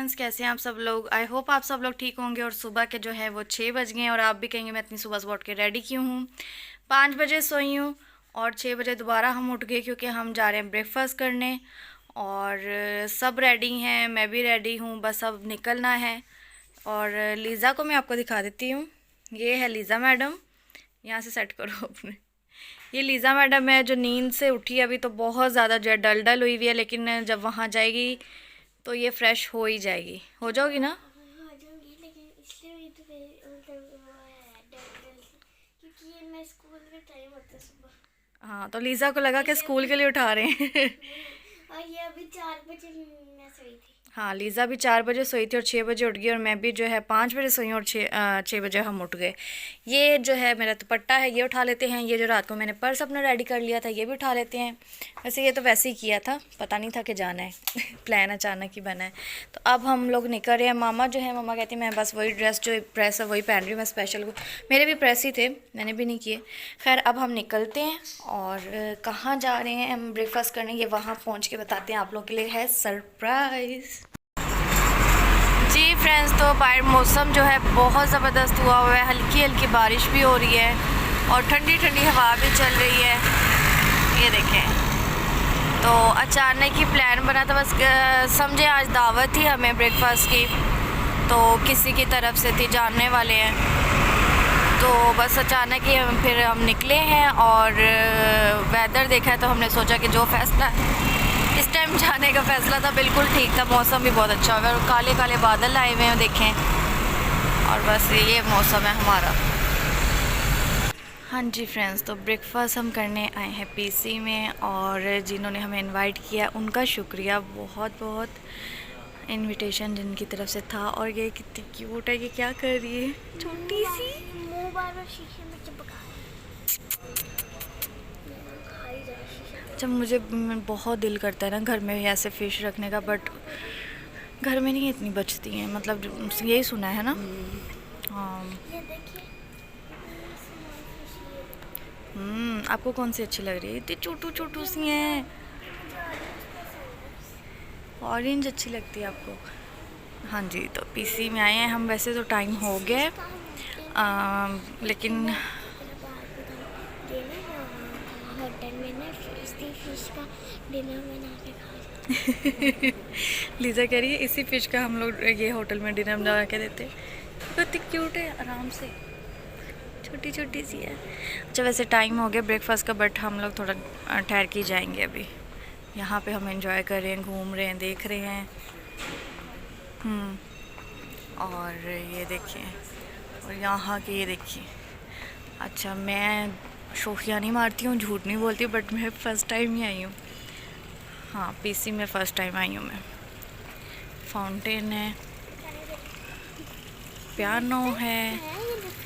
Friends, कैसे हैं आप सब लोग। आई होप आप सब लोग ठीक होंगे। और सुबह के जो है वो 6 बज गए हैं और आप भी कहेंगे मैं इतनी सुबह सुबह उठ के रेडी क्यों हूँ। 5 बजे सोई हूँ और 6 बजे दोबारा हम उठ गए क्योंकि हम जा रहे हैं ब्रेकफास्ट करने। और सब रेडी हैं, मैं भी रेडी हूँ, बस अब निकलना है। और लीज़ा को मैं आपको दिखा देती हूँ। ये है लीज़ा मैडम, यहाँ से सेट करो अपने। ये लीज़ा मैडम है जो नींद से उठी अभी, तो बहुत ज़्यादा जो है डल डल हुई हुई है, लेकिन जब वहाँ जाएगी तो ये फ्रेश हो ही जाएगी। हो जाओगी ना? हो जाऊंगी, लेकिन इसलिए भी तो मतलब वो है क्योंकि ये मैं स्कूल का टाइम होता है सुबह। हाँ, तो लीज़ा को लगा कि स्कूल के लिए उठा रहे हैं। और ये अभी 4 बजे मैं सोई थी। हाँ, लीज़ा भी 4 बजे सोई थी और 6 बजे उठ गई। और मैं भी जो है 5 बजे सोई हूँ और 6 बजे हम उठ गए। ये जो है मेरा दुपट्टा है, ये उठा लेते हैं। ये जो रात को मैंने पर्स अपना रेडी कर लिया था, ये भी उठा लेते हैं। वैसे ये तो वैसे ही किया था, पता नहीं था कि जाना है। प्लान अचानक ही बना है। तो अब हम लोग निकल रहे हैं। मामा जो है, मामा कहती है मैं बस वही ड्रेस जो प्रेस है वही पहन रही हूँ, मैं स्पेशल को। मेरे भी प्रेस ही थे, मैंने भी नहीं किए। खैर, अब हम निकलते हैं और कहाँ जा रहे हैं हम ब्रेकफास्ट करने, ये वहाँ पहुँच के बताते हैं। आप लोग के लिए है सरप्राइज़। जी फ्रेंड्स, तो बाहर मौसम जो है बहुत ज़बरदस्त हुआ हुआ है, हल्की हल्की बारिश भी हो रही है और ठंडी ठंडी हवा भी चल रही है। ये देखें, तो अचानक ही प्लान बना था। बस समझे आज दावत थी हमें ब्रेकफास्ट की, तो किसी की तरफ से थी, जानने वाले हैं। तो बस अचानक ही फिर हम निकले हैं और वेदर देखा है तो हमने सोचा कि जो फैसला इस टाइम जाने का फ़ैसला था बिल्कुल ठीक था। मौसम भी बहुत अच्छा हुआ है और काले काले बादल आए हुए हैं, देखें। और बस ये मौसम है हमारा। हाँ जी फ्रेंड्स, तो ब्रेकफास्ट हम करने आए हैं पीसी में, और जिन्होंने हमें इनवाइट किया उनका शुक्रिया बहुत बहुत। इनविटेशन जिनकी तरफ से था। और ये कितनी क्यूट है, ये क्या कर रही है, छोटी सी। मुंह बार बार शीशे में चिपका है। जब मुझे बहुत दिल करता है ना घर में ऐसे फ़िश रखने का, बट घर में नहीं इतनी बचती हैं, मतलब यही सुना है ना। हाँ। ये देखिए, आपको कौन सी अच्छी लग रही है? इतनी छोटू छोटू सी हैं। ऑरेंज अच्छी लगती है आपको? हाँ जी, तो पीसी में आए हैं हम। वैसे तो टाइम हो गया है, लेकिन होटल में ना फिश का डिनर बना के खा। लीज़ा कह रही है इसी फ़िश का हम लोग ये होटल में डिनर बना के देते हैं। कितनी क्यूट है, आराम से छोटी छोटी सी है। अच्छा, वैसे टाइम हो गया ब्रेकफास्ट का, बट हम लोग थोड़ा ठहर के जाएंगे अभी। यहाँ पे हम एंजॉय कर रहे हैं, घूम रहे हैं, देख रहे हैं। और ये देखिए, और यहाँ की ये देखिए। अच्छा, मैं शोखियाँ नहीं मारती हूँ, झूठ नहीं बोलती हूँ, बट मैं फ़र्स्ट टाइम ही आई हूँ। हाँ, पीसी में फ़र्स्ट टाइम आई हूँ मैं। फाउंटेन है, पियानो है,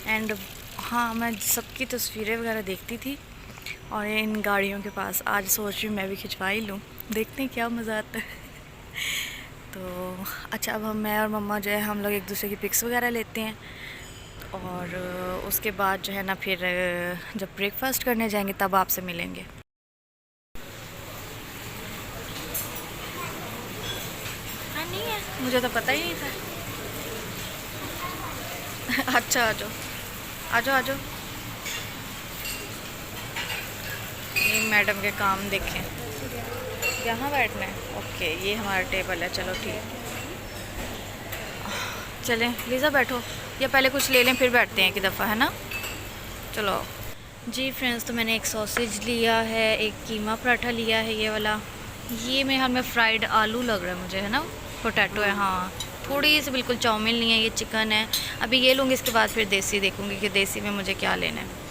एंड हाँ, मैं सबकी तस्वीरें वगैरह देखती थी। और इन गाड़ियों के पास आज सोच रही हूँ मैं भी खिंचवा ही लूँ, देखते हैं क्या मज़ा आता है। तो अच्छा, अब मैं और मम्मा जो है हम लोग एक दूसरे की पिक्स वगैरह लेते हैं। और उसके बाद जो है ना, फिर जब ब्रेकफास्ट करने जाएंगे तब आपसे मिलेंगे। हाँ, नहीं है, मुझे तो पता ही नहीं था। अच्छा, आ जाओ आ जाओ आ जाओ। ये मैडम के काम देखें, यहाँ बैठना है। ओके, ये हमारा टेबल है, चलो ठीक। चलें लीज़ा, बैठो, या पहले कुछ ले लें फिर बैठते हैं एक दफ़ा, है ना। चलो जी फ्रेंड्स, तो मैंने एक सॉसेज लिया है, एक कीमा पराठा लिया है, ये वाला। ये मेरे हाल में फ्राइड आलू लग रहा है मुझे, है ना, पोटैटो है। हाँ, थोड़ी सी बिल्कुल चाउमीन ली है, ये चिकन है। अभी ये लूँगी, इसके बाद फिर देसी देखूँगी कि देसी में मुझे क्या लेना है।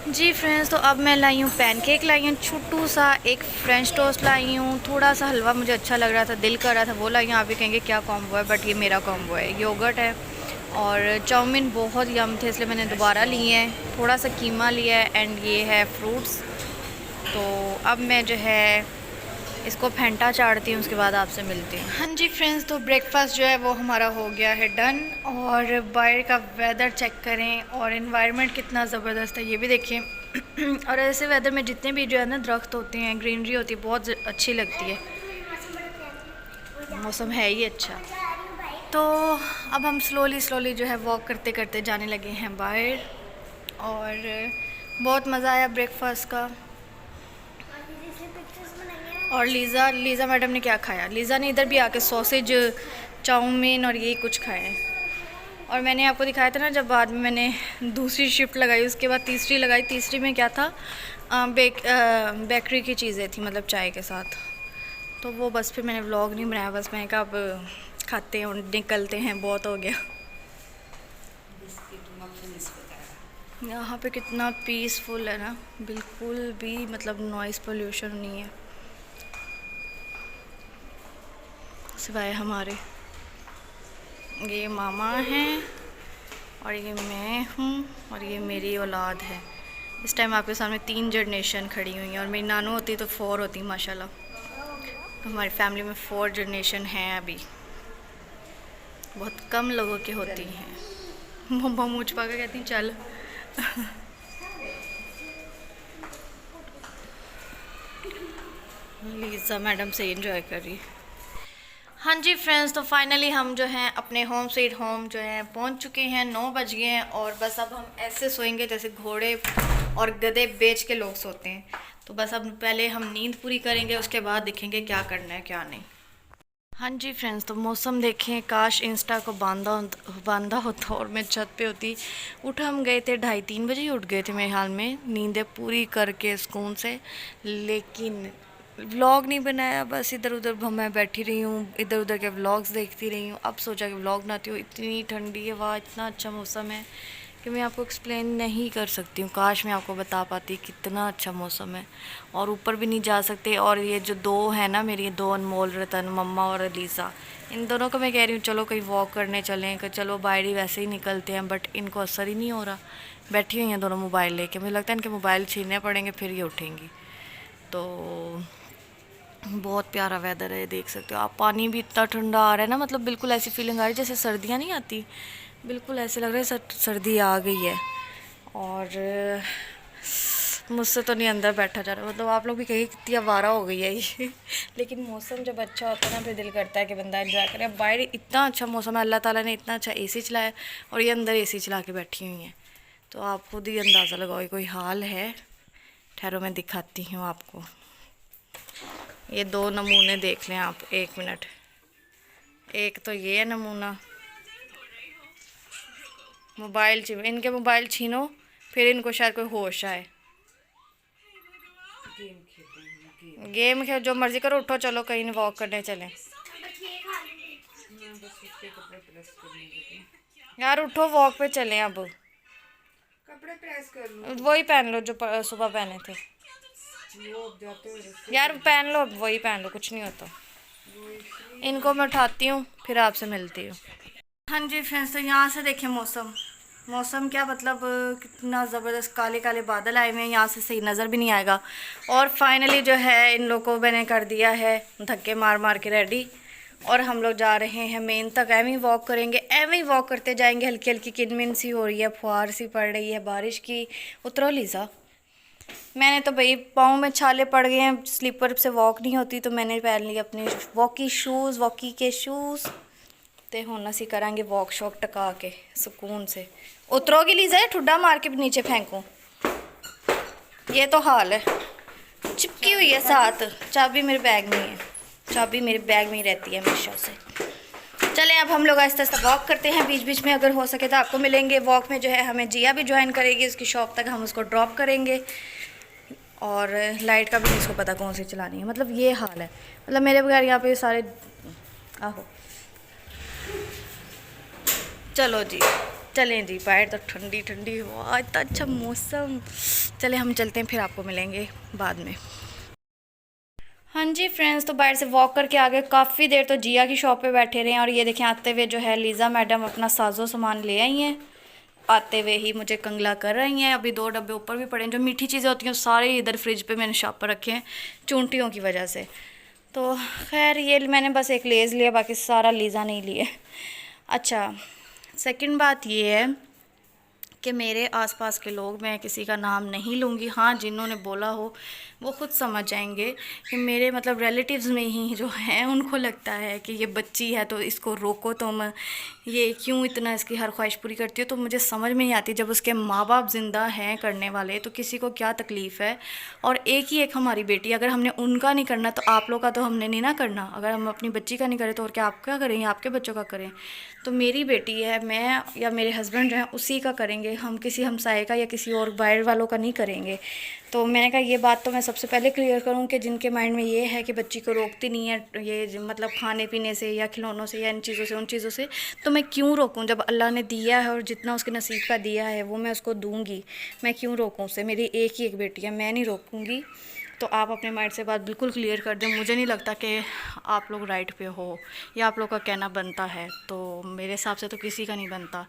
जी फ्रेंड्स, तो अब मैं लाई हूँ पैनकेक, लाई हूँ छोटू सा, एक फ्रेंच टोस्ट लाई हूँ, थोड़ा सा हलवा मुझे अच्छा लग रहा था, दिल कर रहा था, वो लाई हूँ। आप भी कहेंगे क्या कॉम्बो है, बट ये मेरा कॉम्बो है। योगर्ट है और चाउमीन बहुत यम थे, इसलिए मैंने दोबारा लिए हैं। थोड़ा सा कीमा लिया है, एंड ये है फ्रूट्स। तो अब मैं जो है इसको फेंटा चाड़ती हूँ, उसके बाद आपसे मिलती हूँ। हाँ जी फ्रेंड्स, तो ब्रेकफास्ट जो है वो हमारा हो गया है डन। और बाहर का वेदर चेक करें और इन्वायरमेंट कितना ज़बरदस्त है, ये भी देखिए। और ऐसे वेदर में जितने भी जो है ना दरख्त होते हैं, ग्रीनरी होती है, बहुत अच्छी लगती है। मौसम है ही अच्छा। तो अब हम स्लोली जो है वॉक करते करते जाने लगे हैं बाहर, और बहुत मज़ा आया ब्रेकफास्ट का। और लीज़ा मैडम ने क्या खाया? लीज़ा ने इधर भी आके सॉसेज, चाउमीन और यही कुछ खाए हैं। और मैंने आपको दिखाया था ना, जब बाद में मैंने दूसरी शिफ्ट लगाई, उसके बाद तीसरी लगाई। तीसरी में क्या था, बेकरी की चीज़ें थी, मतलब चाय के साथ। तो वो बस फिर मैंने व्लॉग नहीं बनाया, बस मैंने कहा अब खाते हैं और निकलते हैं, बहुत हो गया। यहाँ पे कितना पीसफुल है ना, बिल्कुल भी मतलब नॉइज़ पोल्यूशन नहीं है, सिवाय हमारे। ये मामा हैं और ये मैं हूँ और ये मेरी औलाद है। इस टाइम आपके सामने 3 जनरेशन खड़ी हुई हैं, और मेरी नानू होती तो 4 होती माशाल्लाह। तो हमारी फैमिली में 4 जनरेशन हैं अभी, बहुत कम लोगों की होती हैं। मम्मा मुँह छुपा के कहती हैं चल। लीज़ा मैडम से एंजॉय कर रही। हाँ जी फ्रेंड्स, तो फाइनली हम जो हैं अपने होम स्वीट होम जो है पहुंच चुके हैं। 9 बज गए हैं और बस अब हम ऐसे सोएंगे जैसे घोड़े और गधे बेच के लोग सोते हैं। तो बस अब पहले हम नींद पूरी करेंगे, उसके बाद देखेंगे क्या करना है क्या नहीं। हाँ जी फ्रेंड्स, तो मौसम देखें, काश इंस्टा को बांधा होता और मैं छत पे होती। उठ हम गए थे 2:30-3 बजे ही उठ गए थे मेरे हाल में, नींदें पूरी करके सुकून से। लेकिन व्लॉग नहीं बनाया, बस इधर उधर मैं बैठी रही हूँ, इधर उधर के व्लॉग्स देखती रही हूँ। अब सोचा कि व्लॉग बनाती हूँ। इतनी ठंडी हवा, इतना अच्छा मौसम है कि मैं आपको एक्सप्लेन नहीं कर सकती हूँ। काश मैं आपको बता पाती कितना अच्छा मौसम है। और ऊपर भी नहीं जा सकते। और ये जो 2 है ना मेरी 2 अनमोल रतन, मम्मा और अलीसा, इन दोनों को मैं कह रही हूँ चलो कहीं वॉक करने चलें, कि चलो बाहर ही वैसे ही निकलते हैं, बट इनको असर ही नहीं हो रहा। बैठी हुई हैं दोनों मोबाइल लेके। मुझे लगता है इनके मोबाइल छीनने पड़ेंगे फिर ये उठेंगी। तो बहुत प्यारा वेदर है, देख सकते हो आप। पानी भी इतना ठंडा आ रहा है ना, मतलब बिल्कुल ऐसी फीलिंग आ रही है जैसे सर्दियाँ नहीं आती, बिल्कुल ऐसे लग रहा है सर्दी आ गई है। और मुझसे तो नहीं अंदर बैठा जा रहा, मतलब आप लोग भी कहीं कितनी आवारा हो गई है ये। लेकिन मौसम जब अच्छा होता है ना, फिर दिल करता है कि बंदा एंजॉय करे। अब बाहर इतना अच्छा मौसम है, अल्लाह ताला ने इतना अच्छा एसी चलाया, और ये अंदर एसी चला के बैठी हुई हैं। तो आप खुद ही अंदाज़ा लगाओ कोई हाल है। ठहरो मैं दिखाती हूँ आपको। ये 2 नमूने देख लें आप, 1 मिनट। एक तो ये है नमूना, मोबाइल इनके मोबाइल छीनो फिर इनको शायद कोई होश आए। गेम खेल, जो मर्जी करो, उठो चलो कहीं वॉक करने चलें। यार उठो, वॉक पे चलें अब। कपड़े प्रेस कर लो। वही पहन लो जो सुबह पहने थे। यार पहन लो, अब वही पहन लो, कुछ नहीं होता। इनको मैं उठाती हूँ फिर आपसे मिलती हूँ। हाँ जी फ्रेंड्स, तो यहाँ से देखें मौसम क्या, मतलब कितना ज़बरदस्त काले काले बादल आए हुए हैं, यहाँ से सही नज़र भी नहीं आएगा। और फाइनली जो है इन लोगों को मैंने कर दिया है धक्के मार मार के रेडी, और हम लोग जा रहे हैं मेन तक। एवं ही वॉक करेंगे, एवं ही वॉक करते जाएंगे। हल्की हल्की किनमिन सी हो रही है, फुहार सी पड़ रही है बारिश की। उतरो लीज़ा। मैंने तो भाई पाँव में छाले पड़ गए हैं, स्लीपर से वॉक नहीं होती, तो मैंने पहन लिया अपने वॉकी के शूज़। ते हुण असी करांगे वॉक शॉक टका के सुकून से। उतरोगी लीज़ा, ठुड्डा मार के नीचे फेंकूं? ये तो हाल है, चिपकी हुई है साथ। चाबी मेरे बैग में है, चाबी मेरे बैग में ही रहती है हमेशा से। चलें अब हम लोग आहिस्ता आहिस्ता वॉक करते हैं। बीच बीच में अगर हो सके तो आपको मिलेंगे। वॉक में जो है हमें जिया भी ज्वाइन करेगी, उसकी शॉप तक हम उसको ड्रॉप करेंगे। और लाइट का भी नहीं इसको पता कौन सी चलानी है, मतलब ये हाल है। मतलब मेरे बगैर यहाँ पे सारे आहो। चलो जी, चलें जी, बाहर तो ठंडी ठंडी हवा, इतना अच्छा मौसम। चले हम चलते हैं, फिर आपको मिलेंगे बाद में। हाँ जी फ्रेंड्स, तो बाहर से वॉक करके आ गए। काफ़ी देर तो जिया की शॉप पे बैठे रहे हैं, और ये देखें आते हुए जो है लीज़ा मैडम अपना साजो सामान ले आई हैं। आते हुए ही मुझे कंगला कर रही हैं। अभी 2 डब्बे ऊपर भी पड़े हैं, जो मीठी चीज़ें होती हैं सारे इधर फ्रिज पे मैंने शॉप पर रखे हैं चूंटियों की वजह से। तो खैर ये मैंने बस एक लेज़ लिया, बाकी सारा लीज़ा नहीं लिए। अच्छा, सेकंड बात ये है कि मेरे आसपास के लोग, मैं किसी का नाम नहीं लूँगी, हाँ जिन्होंने बोला हो वो ख़ुद समझ जाएंगे कि मेरे मतलब रिलेटिव्स में ही जो हैं उनको लगता है कि ये बच्ची है तो इसको रोको तुम, ये क्यों इतना इसकी हर ख्वाहिश पूरी करती हो। तो मुझे समझ में नहीं आती, जब उसके माँ बाप ज़िंदा हैं करने वाले तो किसी को क्या तकलीफ़ है। और एक ही एक हमारी बेटी, अगर हमने उनका नहीं करना तो आप लोग का तो हमने नहीं ना करना। अगर हम अपनी बच्ची का नहीं करें तो और क्या आप क्या करेंगे, आपके बच्चों का करें। तो मेरी बेटी है, मैं या मेरे हस्बैंड जो हैं उसी का करेंगे, हम किसी हमसाये का या किसी और बाहर वालों का नहीं करेंगे। तो मैंने कहा ये बात तो मैं सबसे पहले क्लियर करूं कि जिनके माइंड में ये है कि बच्ची को रोकती नहीं है ये मतलब खाने पीने से या खिलौनों से या इन चीज़ों से उन चीज़ों से, तो मैं क्यों रोकूं। जब अल्लाह ने दिया है और जितना उसके नसीब का दिया है वो मैं उसको दूंगी, मैं क्यों रोकूं उसे। मेरी एक ही एक बेटी है, मैं नहीं रोकूंगी। तो आप अपने माइंड से बात बिल्कुल क्लियर कर दें। मुझे नहीं लगता कि आप लोग राइट पे हो या आप लोग का कहना बनता है, तो मेरे हिसाब से तो किसी का नहीं बनता।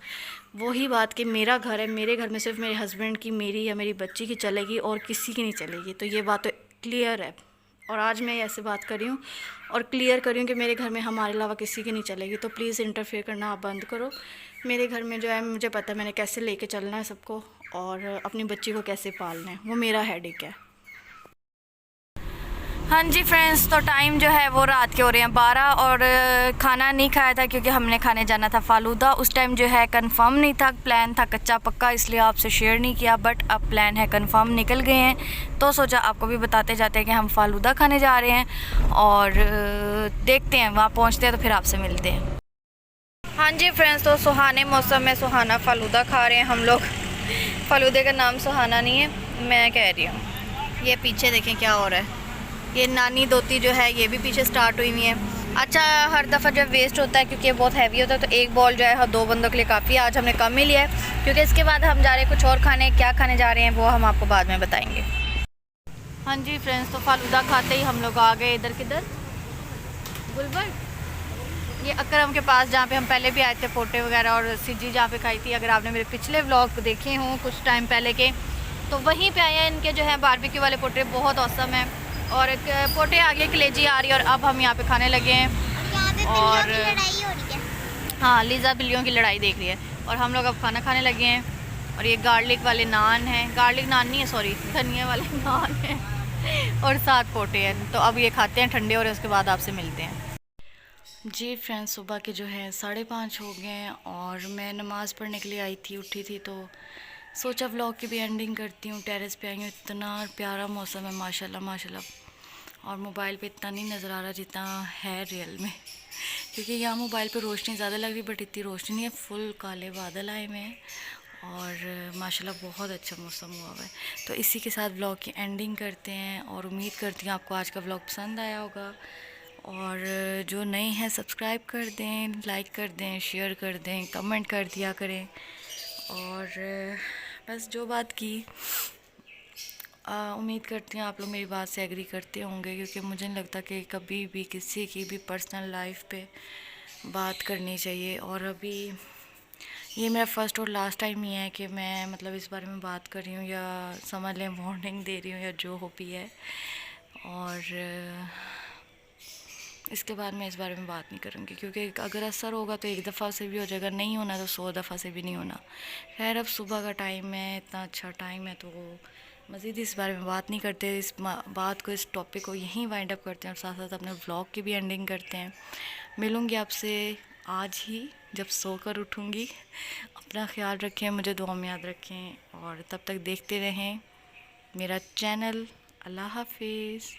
वही बात कि मेरा घर है, मेरे घर में सिर्फ मेरे हस्बैंड की, मेरी या मेरी बच्ची की चलेगी और किसी की नहीं चलेगी। तो ये बात तो क्लियर है और आज मैं ऐसे बात कर रही हूँ और क्लियर कर रही हूँ कि मेरे घर में हमारे अलावा किसी की नहीं चलेगी। तो प्लीज़ इंटरफेयर करना आप बंद करो। मेरे घर में जो है मुझे पता है मैंने कैसे लेके चलना है सबको और अपनी बच्ची को कैसे पालना है, वो मेरा हेडेक है। हाँ जी फ्रेंड्स, तो टाइम जो है वो रात के हो रहे हैं 12 और खाना नहीं खाया था क्योंकि हमने खाने जाना था फालूदा। उस टाइम जो है कंफर्म नहीं था, प्लान था कच्चा पक्का, इसलिए आपसे शेयर नहीं किया। बट अब प्लान है कंफर्म, निकल गए हैं तो सोचा आपको भी बताते जाते हैं कि हम फालूदा खाने जा रहे हैं और देखते हैं वहाँ पहुँचते हैं तो फिर आपसे मिलते हैं। हाँ जी फ्रेंड्स, तो सुहाने मौसम में सुहाना फालूदा खा रहे हैं हम लोग। फालूदे का नाम सुहाना नहीं है, मैं कह रही हूँ। ये पीछे देखें क्या हो रहा है, ये नानी दोती जो है ये भी पीछे स्टार्ट हुई हुई है। अच्छा, हर दफ़ा जब वेस्ट होता है क्योंकि ये बहुत हैवी होता है तो एक बॉल जो है 2 बंदों के लिए काफ़ी है। आज हमने कम ही लिया है क्योंकि इसके बाद हम जा रहे हैं कुछ और खाने। क्या खाने जा रहे हैं वो हम आपको बाद में बताएंगे। हाँ जी फ्रेंड्स, तो फालूदा खाते ही हम लोग आ गए इधर, किधर, गुलबर्ग, ये अकरम के पास जहाँ पे हम पहले भी आए थे, पोटे वगैरह और सिजी जहाँ पे खाई थी। अगर आपने मेरे पिछले व्लॉग देखे हों कुछ टाइम पहले के तो वहीं पे आए हैं। इनके जो है बारबेक्यू वाले पोटे बहुत औसम है और एक पोटे आगे कलेजी आ रही है और अब हम यहाँ पे खाने लगे हैं। और लड़ाई हो रही है। हाँ, लीज़ा बिल्लियों की लड़ाई देख रही है और हम लोग अब खाना खाने लगे हैं। और ये गार्लिक वाले नान हैं, गार्लिक नान नहीं है सॉरी, धनिया वाले नान हैं और 7 पोटे हैं। तो अब ये खाते हैं, ठंडे हो रहे हैं, उसके बाद आपसे मिलते हैं। जी फ्रेंड्स, सुबह के जो है 5:30 हो गए हैं और मैं नमाज़ पढ़ने के लिए आई थी, उठी थी तो सोचा व्लॉग की भी एंडिंग करती हूँ। टेरेस पे आई हूँ, इतना प्यारा मौसम है माशाल्लाह माशाल्लाह। और मोबाइल पे इतना नहीं नज़र आ रहा जितना है रियल में, क्योंकि यहाँ मोबाइल पे रोशनी ज़्यादा लग रही बट इतनी रोशनी नहीं है। फुल काले बादल आए हुए हैं और माशाल्लाह बहुत अच्छा मौसम हुआ हुआ है। तो इसी के साथ व्लॉग की एंडिंग करते हैं और उम्मीद करती हूँ आपको आज का व्लॉग पसंद आया होगा। और जो नए हैं सब्सक्राइब कर दें, लाइक कर दें, शेयर कर दें, कमेंट कर दिया करें। और बस जो बात की उम्मीद करती हूँ आप लोग मेरी बात से एग्री करते होंगे, क्योंकि मुझे नहीं लगता कि कभी भी किसी की भी पर्सनल लाइफ पे बात करनी चाहिए। और अभी ये मेरा फर्स्ट और लास्ट टाइम ही है कि मैं मतलब इस बारे में बात कर रही हूँ या समझ लें वार्निंग दे रही हूँ या जो हो भी है। और इसके बाद मैं इस बारे में बात नहीं करूँगी, क्योंकि अगर असर होगा तो एक दफ़ा से भी हो जाएगा, नहीं होना तो 100 दफ़ा से भी नहीं होना। खैर, अब सुबह का टाइम है, इतना अच्छा टाइम है तो मज़ीद इस बारे में बात नहीं करते। इस बात को, इस टॉपिक को यहीं वाइंड अप करते हैं और साथ साथ अपने व्लॉग की भी एंडिंग करते हैं। मिलूँगी आपसे आज ही जब सोकर उठूँगी। अपना ख्याल रखें, मुझे दुआ में याद रखें और तब तक देखते रहें मेरा चैनल। अल्लाह हाफिज़।